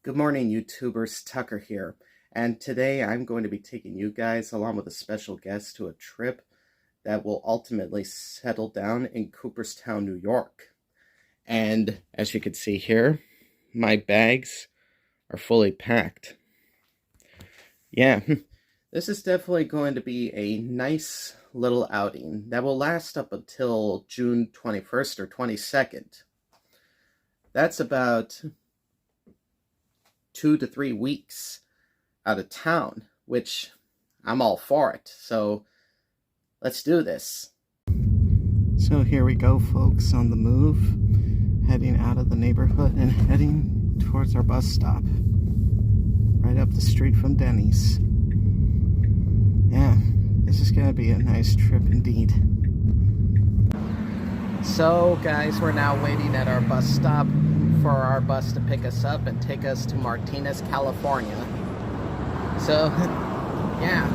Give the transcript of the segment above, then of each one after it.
Good morning, YouTubers. Tucker here, and today I'm going to be taking you guys along with a special guest to a trip that will ultimately settle down in Cooperstown, New York. And as you can see here, my bags are fully packed. Yeah, this is definitely going to be a nice little outing that will last up until June 21st or 22nd. That's about 2 to 3 weeks out of town, which I'm all for it. So let's do this. So here we go, folks, on the move, heading out of the neighborhood and heading towards our bus stop, right up the street from Denny's. Yeah, this is gonna be a nice trip indeed. So guys, we're now waiting at our bus stop for our bus to pick us up and take us to Martinez, California. So, yeah,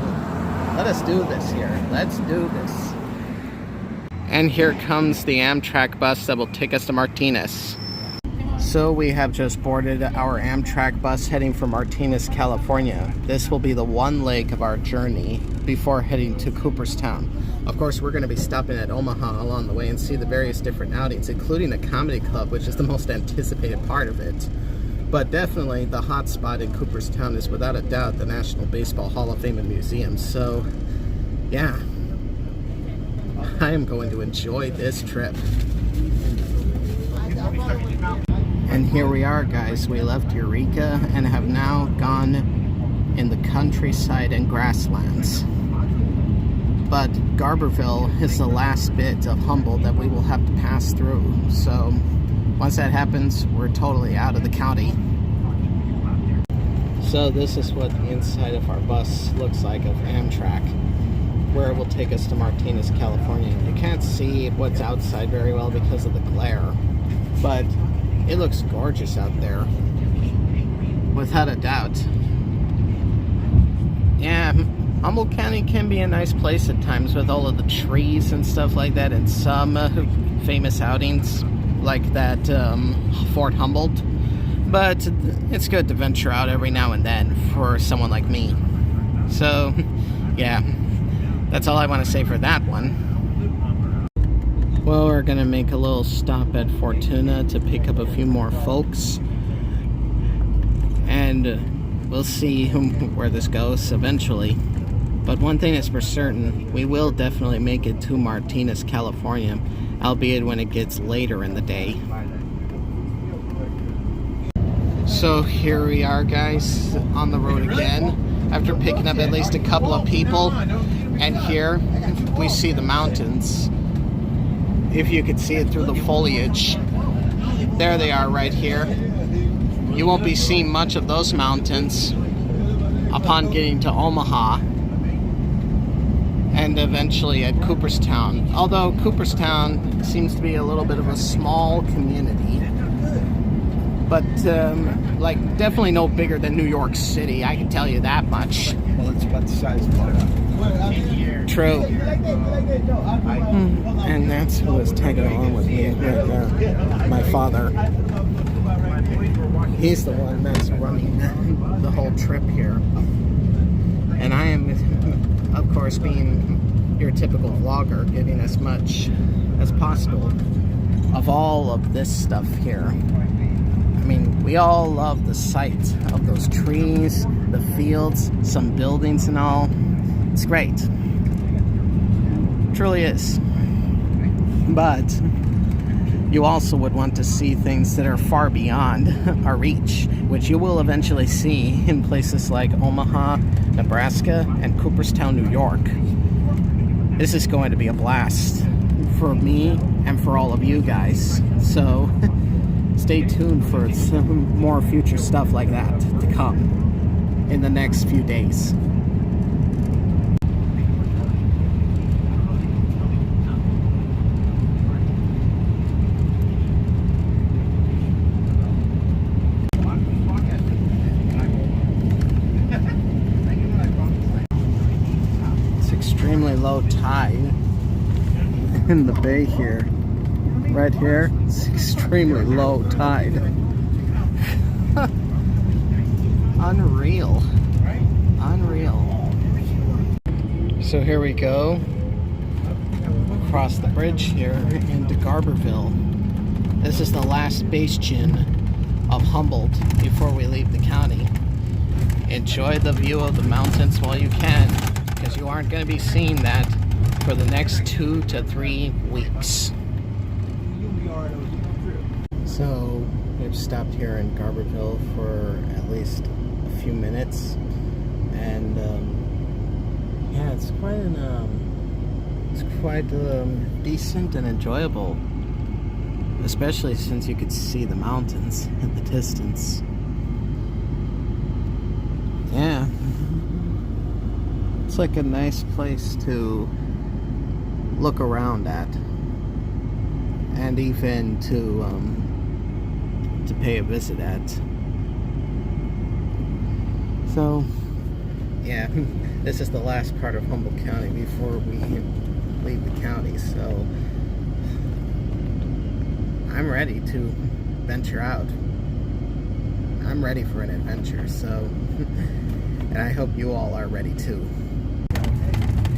let us do this here. Let's do this. And here comes the Amtrak bus that will take us to Martinez. So we have just boarded our Amtrak bus heading for Martinez, California. This will be the one leg of our journey before heading to Cooperstown. Of course, we're going to be stopping at Omaha along the way and see the various different outings, including the comedy club, which is the most anticipated part of it. But definitely the hot spot in Cooperstown is without a doubt the National Baseball Hall of Fame and Museum. So, yeah, I am going to enjoy this trip. And here we are, guys. We left Eureka and have now gone in the countryside and grasslands. But Garberville is the last bit of Humboldt that we will have to pass through. So once that happens, we're totally out of the county. So this is what the inside of our bus looks like of Amtrak, where it will take us to Martinez, California. You can't see what's outside very well because of the glare, but it looks gorgeous out there, without a doubt. Yeah, Humboldt County can be a nice place at times with all of the trees and stuff like that, and some famous outings like that Fort Humboldt. But it's good to venture out every now and then for someone like me. So, yeah, that's all I want to say for that one. Well, we're going to make a little stop at Fortuna to pick up a few more folks. And we'll see where this goes eventually. But one thing is for certain, we will definitely make it to Martinez, California, albeit when it gets later in the day. So here we are, guys, on the road again, after picking up at least a couple of people. And here we see the mountains. If you could see it through the foliage. There they are right here. You won't be seeing much of those mountains upon getting to Omaha and eventually at Cooperstown. Although Cooperstown seems to be a little bit of a small community, but like definitely no bigger than New York City, I can tell you that much. Well, it's about the size of Omaha. True. And that's who was tagging along with me right there. My father. He's the one that's running the whole trip here. And I am, of course, being your typical vlogger, getting as much as possible of all of this stuff here. I mean, we all love the sight of those trees, the fields, some buildings and all. It's great. It truly is. But you also would want to see things that are far beyond our reach, which you will eventually see in places like Omaha, Nebraska, and Cooperstown, New York. This is going to be a blast for me and for all of you guys. So stay tuned for some more future stuff like that to come in the next few days. Extremely low tide in the bay here. Right here, it's extremely low tide. Unreal. Unreal. So here we go. Across the bridge here into Garberville. This is the last bastion of Humboldt before we leave the county. Enjoy the view of the mountains while you can, because you aren't going to be seeing that for the next 2 to 3 weeks. So we've stopped here in Garberville for at least a few minutes, and yeah, it's quite decent and enjoyable, especially since you could see the mountains in the distance. Yeah, it's like a nice place to look around at, and even to pay a visit at. So yeah, this is the last part of Humboldt County before we leave the county, so I'm ready to venture out. I'm ready for an adventure, so and I hope you all are ready too.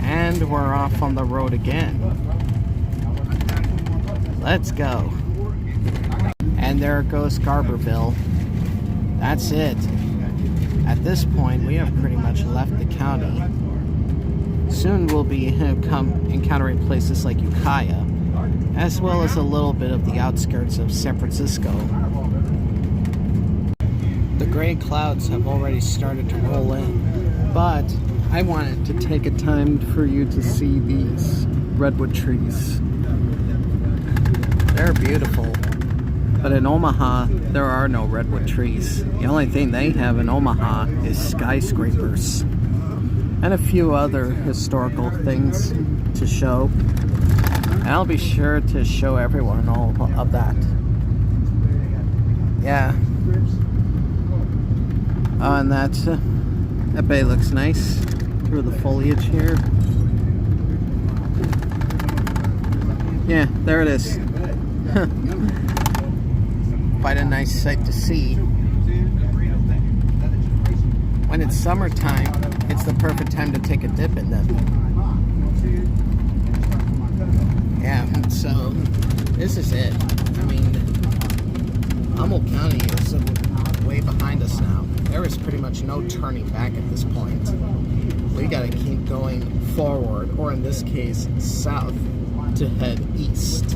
And we're off on the road again. Let's go. And there goes Garberville. That's it. At this point, we have pretty much left the county. Soon we'll be encountering places like Eureka, as well as a little bit of the outskirts of San Francisco. The gray clouds have already started to roll in, but I wanted to take a time for you to see these redwood trees. They're beautiful. But in Omaha, there are no redwood trees. The only thing they have in Omaha is skyscrapers and a few other historical things to show. And I'll be sure to show everyone all of that. Yeah. Oh, and that bay looks nice through the foliage here. Yeah, there it is. Quite a nice sight to see. When it's summertime, it's the perfect time to take a dip in them. Yeah, so this is it. I mean, Humboldt County is way behind us now. There is pretty much no turning back at this point. We gotta keep going forward, or in this case, south, to head east.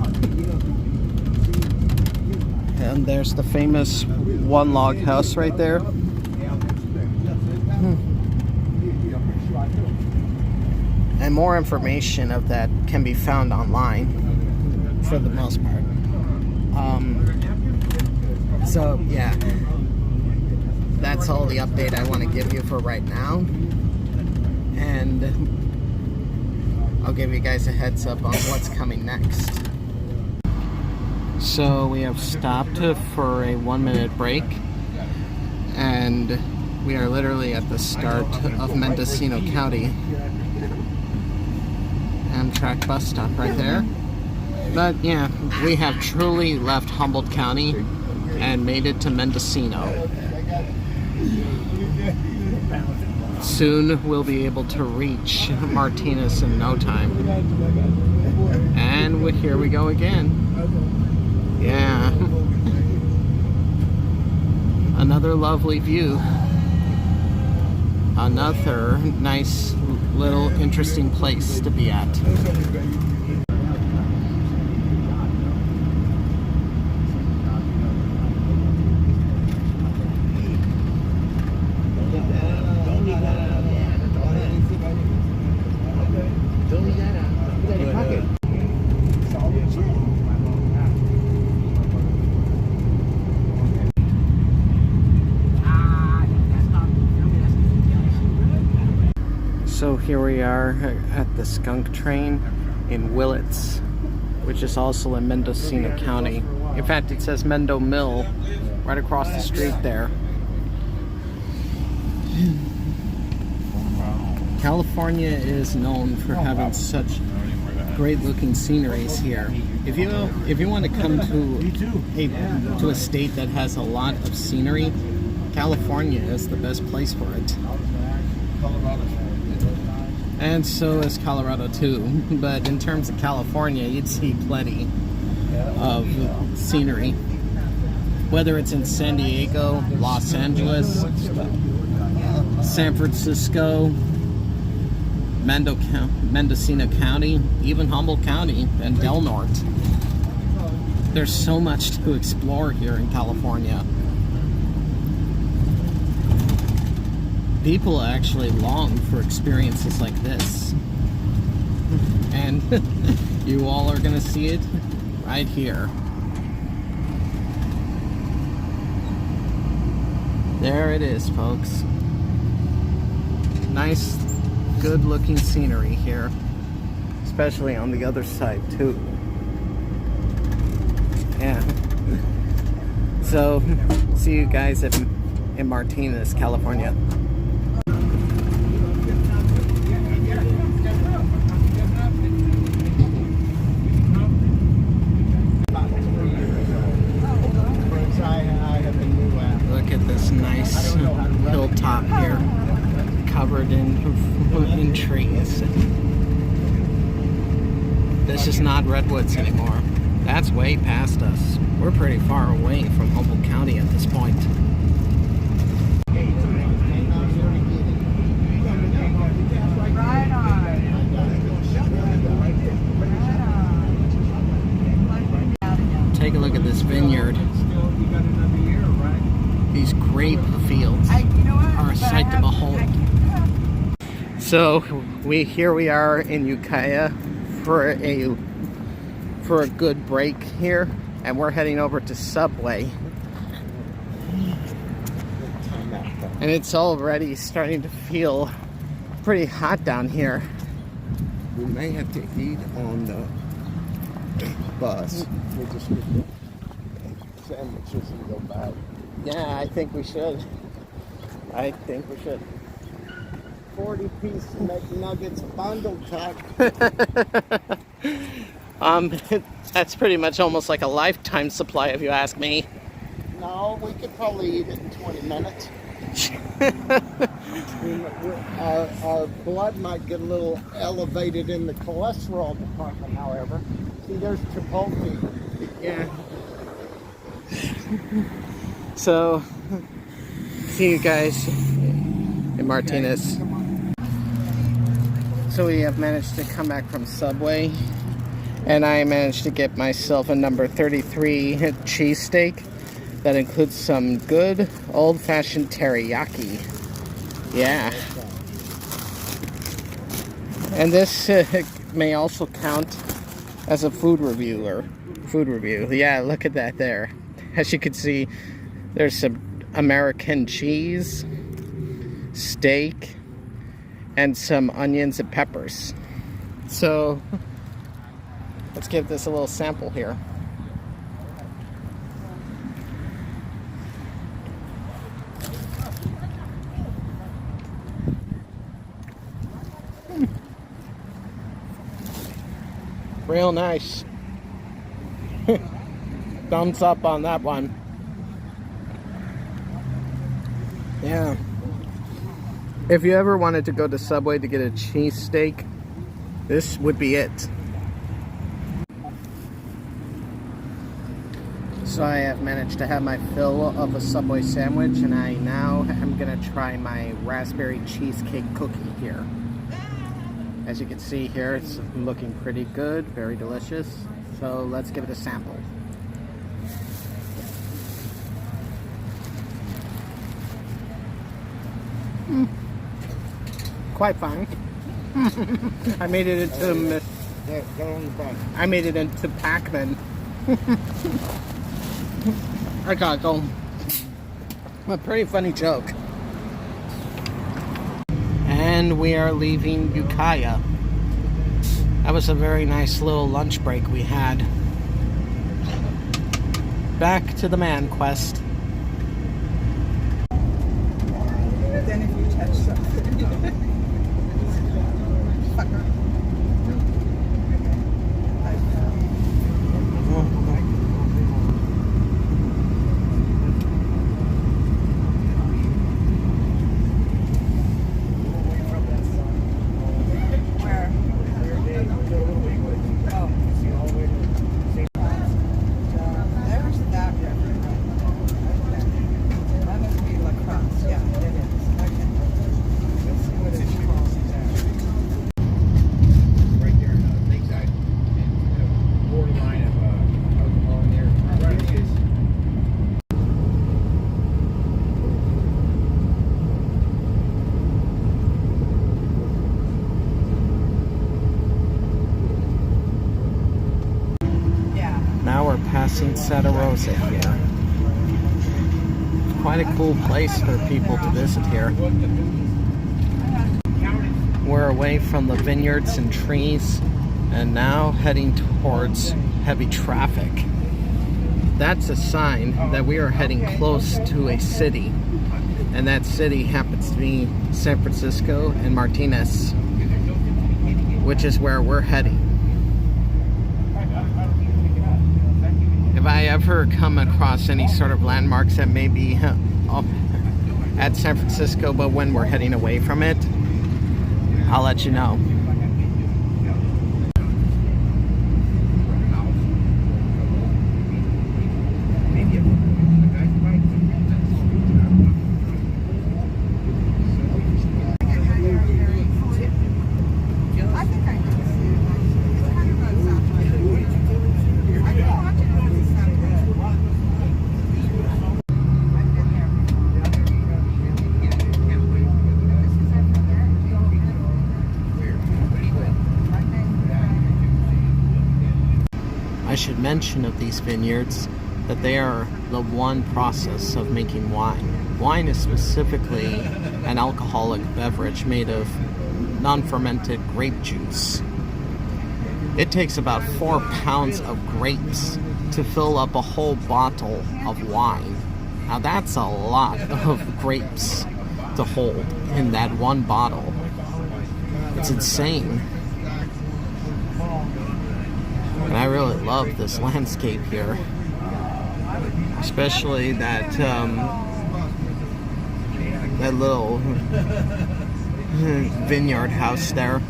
And there's the famous one log house right there. And more information of that can be found online for the most part. So yeah, that's all the update I want to give you for right now. And I'll give you guys a heads up on what's coming next. So we have stopped for a 1-minute break, and we are literally at the start of Mendocino County. Amtrak bus stop right there. But yeah, we have truly left Humboldt County and made it to Mendocino. Soon we'll be able to reach Martinez in no time. And here we go again. Yeah. Another lovely view. Another nice little interesting place to be at. So here we are at the skunk train in Willits, which is also in Mendocino County. In fact, it says Mendo Mill right across the street there. California is known for having such great looking sceneries here. If you want to come to a state that has a lot of scenery, California is the best place for it. And so is Colorado too. But in terms of California, you'd see plenty of scenery. Whether it's in San Diego, Los Angeles, San Francisco, Mendocino County, even Humboldt County, and Del Norte. There's so much to explore here in California. People actually long for experiences like this. And you all are gonna see it right here. There it is, folks. Nice, good looking scenery here. Especially on the other side too. Yeah. So, see you guys in Martinez, California. Look at this nice hilltop here, covered in trees. This is not redwoods anymore. That's way past us. We're pretty far away from Humboldt County at this point. Take a look at this vineyard. These grape fields are a sight to behold. So here we are in Eureka for a good break here, and we're heading over to Subway. And it's already starting to feel pretty hot down here. We may have to eat on the bus. We'll just get the sandwiches and go back. Yeah, I think we should. 40-piece McNuggets bundle pack. That's pretty much almost like a lifetime supply, if you ask me. No, we could probably eat it in 20 minutes. Our blood might get a little elevated in the cholesterol department, however. See, there's Chipotle. Yeah. So, see you guys in Martinez. So we have managed to come back from Subway, and I managed to get myself a number 33 cheesesteak that includes some good old-fashioned teriyaki. Yeah. And this may also count as a food review. Yeah, look at that there. As you can see, there's some American cheese, steak, and some onions and peppers. So, let's give this a little sample here. Real nice. Thumbs up on that one. Yeah. If you ever wanted to go to Subway to get a cheesesteak, this would be it. So I have managed to have my fill of a Subway sandwich, and I now am gonna try my raspberry cheesecake cookie here. As you can see here, it's looking pretty good, very delicious. So let's give it a sample. Quite fine. I made it into I made it into Pac-Man. I gotta go. A pretty funny joke. And we are leaving Eureka. That was a very nice little lunch break we had. Back to the man quest. Then if you touch something, St. Santa Rosa here. Quite a cool place for people to visit here. We're away from the vineyards and trees and now heading towards heavy traffic. That's a sign that we are heading close to a city, and that city happens to be San Francisco and Martinez, which is where we're heading. If I ever come across any sort of landmarks that may be at San Francisco, but when we're heading away from it, I'll let you know. I should mention of these vineyards that they are the one process of making wine. Wine is specifically an alcoholic beverage made of non-fermented grape juice. It takes about 4 pounds of grapes to fill up a whole bottle of wine. Now that's a lot of grapes to hold in that one bottle. It's insane. And I really love this landscape here, especially that that little vineyard house there.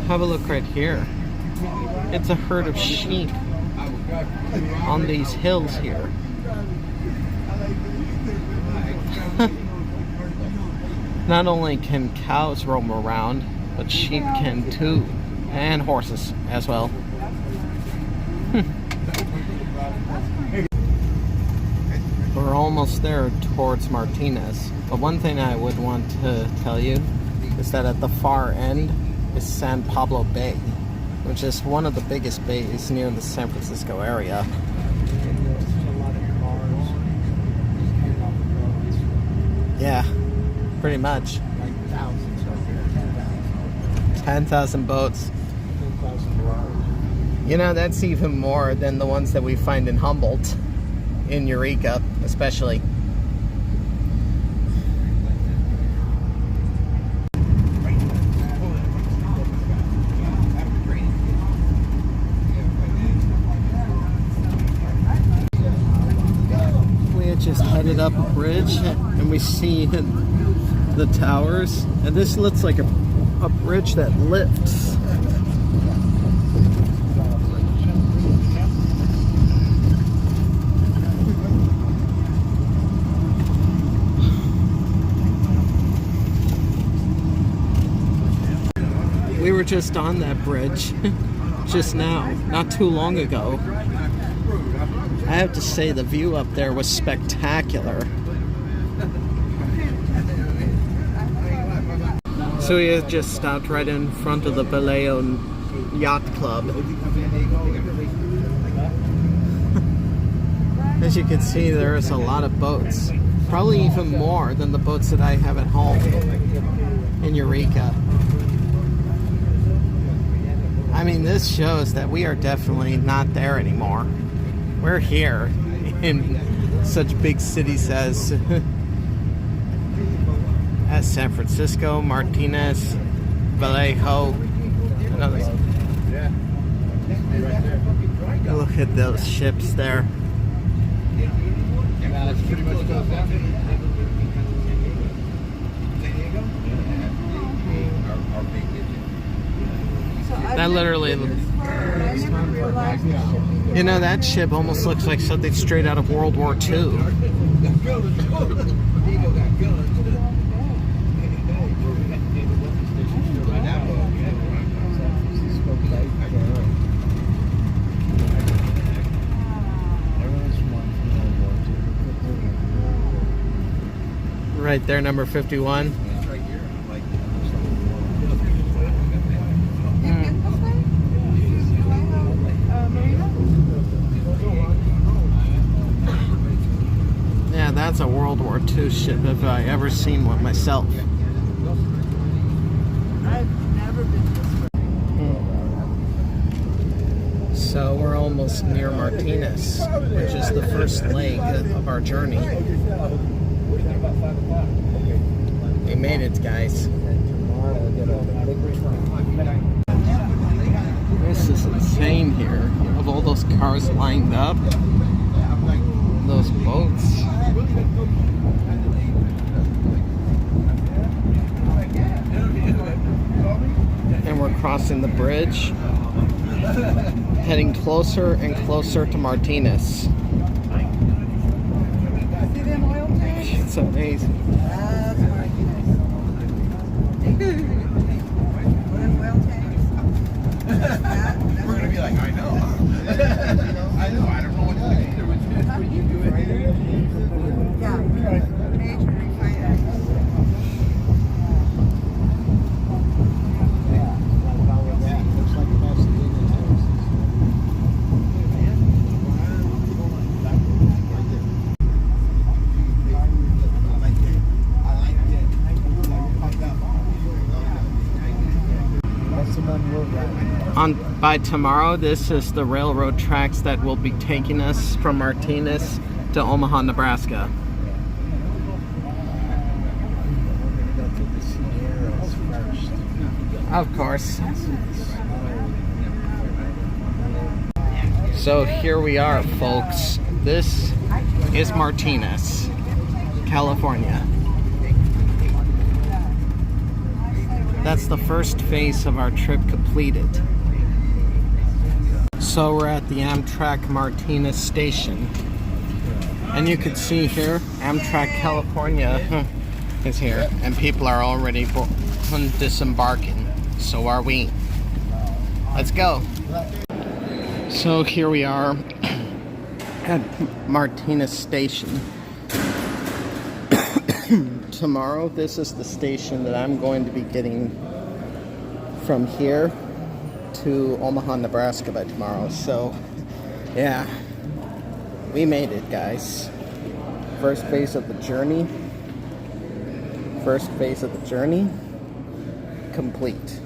Have a look right here. It's a herd of sheep on these hills here. Not only can cows roam around, but sheep can too, and horses as well. We're almost there towards Martinez, but one thing I would want to tell you is that at the far end is San Pablo Bay, which is one of the biggest bays near the San Francisco area. Yeah, pretty much. 10,000 boats. You know, that's even more than the ones that we find in Humboldt, in Eureka, especially. We had just headed up a bridge and we see the towers, and this looks like a bridge that lifts. We were just on that bridge just now, not too long ago. I have to say the view up there was spectacular. So we had just stopped right in front of the Vallejo Yacht Club. As you can see, there's a lot of boats. Probably even more than the boats that I have at home in Eureka. I mean, this shows that we are definitely not there anymore. We're here in such big cities as San Francisco, Martinez, Vallejo, and others. Look at those ships there. That literally, you know, that ship almost looks like something straight out of World War II. Right there, number 51. That's a World War II ship if I ever seen one myself. I've never been this way. So we're almost near Martinez, which is the first leg of our journey. We made it, guys. This is insane here. You have all those cars lined up. Those boats. And we're crossing the bridge, heading closer and closer to Martinez. See them oil tanks? It's amazing. That's Martinez. What them oil tanks? We're gonna be like, I know. I know. I don't know what to do. Yeah, major refinery. By tomorrow, this is the railroad tracks that will be taking us from Martinez to Omaha, Nebraska. Of course. So here we are, folks. This is Martinez, California. That's the first phase of our trip completed. So we're at the Amtrak Martinez station. And you can see here, Amtrak California is here. And people are already disembarking. So are we. Let's go. So here we are at Martinez station. Tomorrow, this is the station that I'm going to be getting from here to Omaha, Nebraska by tomorrow. So, yeah, we made it, guys. First phase of the journey. First phase of the journey complete.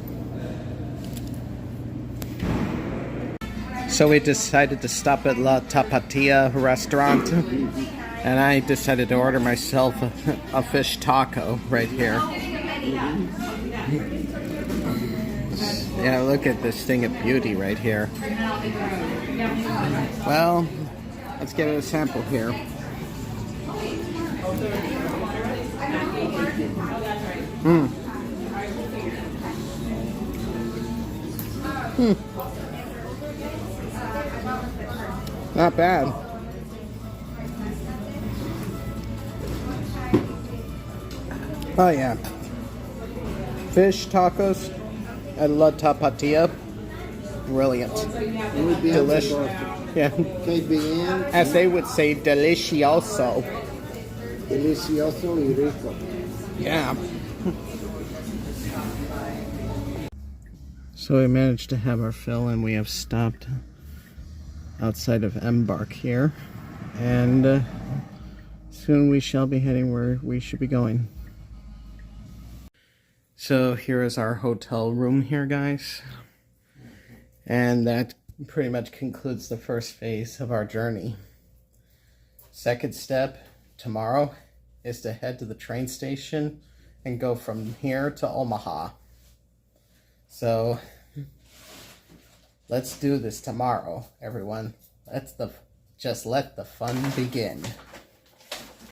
So we decided to stop at La Tapatía restaurant. And I decided to order myself a fish taco right here. Yeah, look at this thing of beauty right here. Well, let's give it a sample here. Not bad. Oh yeah. Fish tacos at La Tapatía. Brilliant. Delicious. Yeah. As they would say, delicioso. Delicioso y rico. Yeah. So we managed to have our fill and we have stopped outside of Embark here. And soon we shall be heading where we should be going. So here is our hotel room here, guys. And that pretty much concludes the first phase of our journey. Second step tomorrow is to head to the train station and go from here to Omaha. So let's do this tomorrow, everyone. Just let the fun begin.